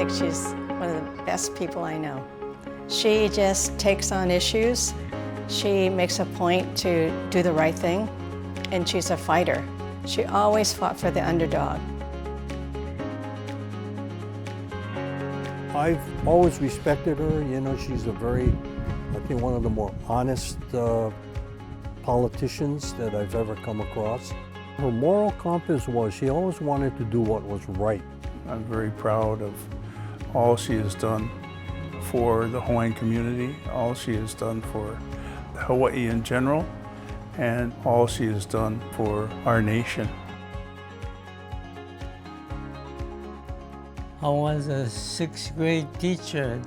think she's one of the best people I know. She just takes on issues. She makes a point to do the right thing, and she's a fighter. She always fought for the underdog. I've always respected her. You know, she's a very, I think, one of the more honest politicians that I've ever come across. Her moral compass was she always wanted to do what was right. I'm very proud of all she has done for the Hawaiian community, all she has done for Hawaii in general, and all she has done for our nation. I was a sixth grade teacher.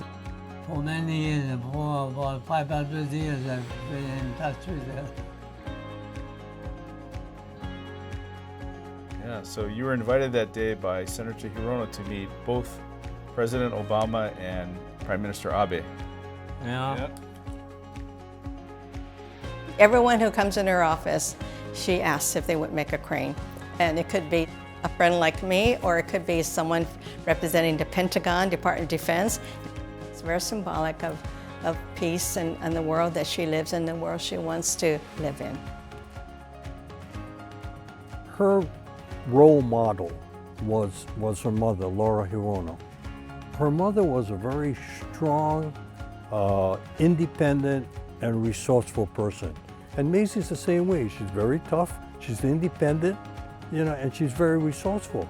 For many years, for about 500 years, I've been in touch with her. Yeah, so you were invited that day by Senator Hirono to meet both President Obama and Prime Minister Abe. Yeah. Yep. Everyone who comes in her office, she asks if they would make a crane. And it could be a friend like me, or it could be someone representing the Pentagon, Department of Defense. It's very symbolic of peace and the world that she lives in, the world she wants to live in. Her role model was her mother, Laura Hirono. Her mother was a very strong, independent, and resourceful person. And Mazie's the same way. She's very tough, she's independent, you know, and she's very resourceful.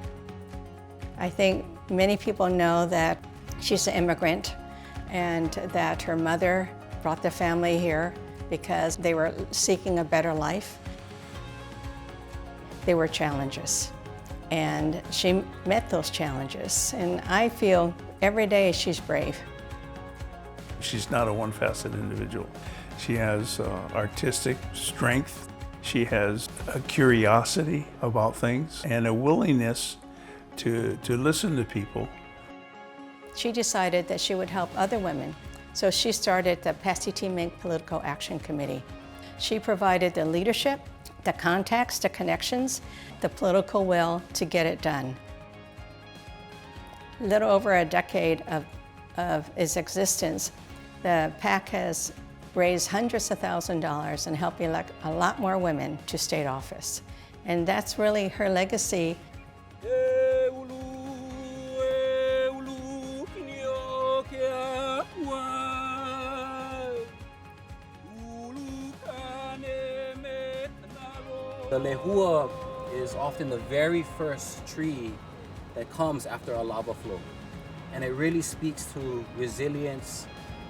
I think many people know that she's an immigrant and that her mother brought the family here because they were seeking a better life. There were challenges, and she met those challenges. And I feel every day she's brave. She's not a one-faceted individual. She has artistic strength. She has a curiosity about things and a willingness to listen to people. She decided that she would help other women, so she started the Pasitime Political Action Committee. She provided the leadership, the contacts, the connections, the political will to get it done. A little over a decade of its existence, the PAC has raised hundreds of thousands of dollars and helped elect a lot more women to state office. And that's really her legacy. The lehua is often the very first tree that comes after a lava flow. And it really speaks to resilience,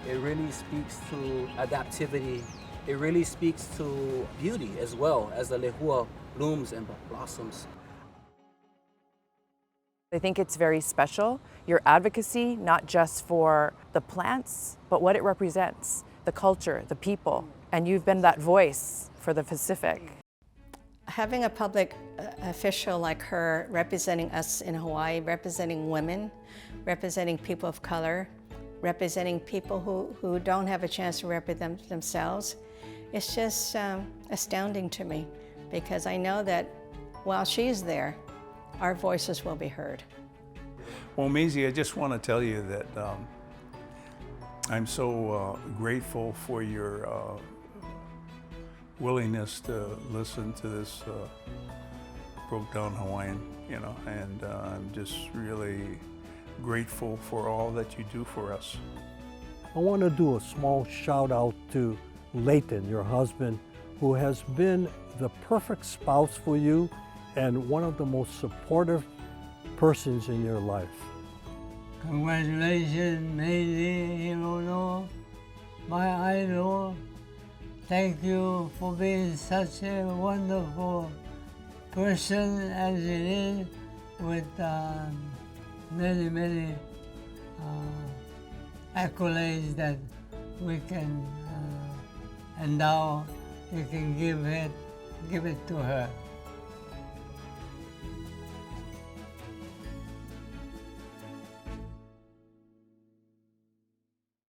it really speaks to adaptivity, it really speaks to beauty as well as the lehua blooms and blossoms. I think it's very special, your advocacy, not just for the plants, but what it represents, the culture, the people, and you've been that voice for the Pacific. Having a public official like her representing us in Hawaii, representing women, representing people of color, representing people who don't have a chance to represent themselves, it's just astounding to me, because I know that while she's there, our voices will be heard. Well, Mazie, I just want to tell you that I'm so grateful for your willingness to listen to this broke down Hawaiian, you know, and I'm just really grateful for all that you do for us. I want to do a small shout out to Layton, your husband, who has been the perfect spouse for you and one of the most supportive persons in your life. Congratulations, Mazie, Hirono, my idol. Thank you for being such a wonderful person as it is, with many, many accolades that we can endow. You can give it to her.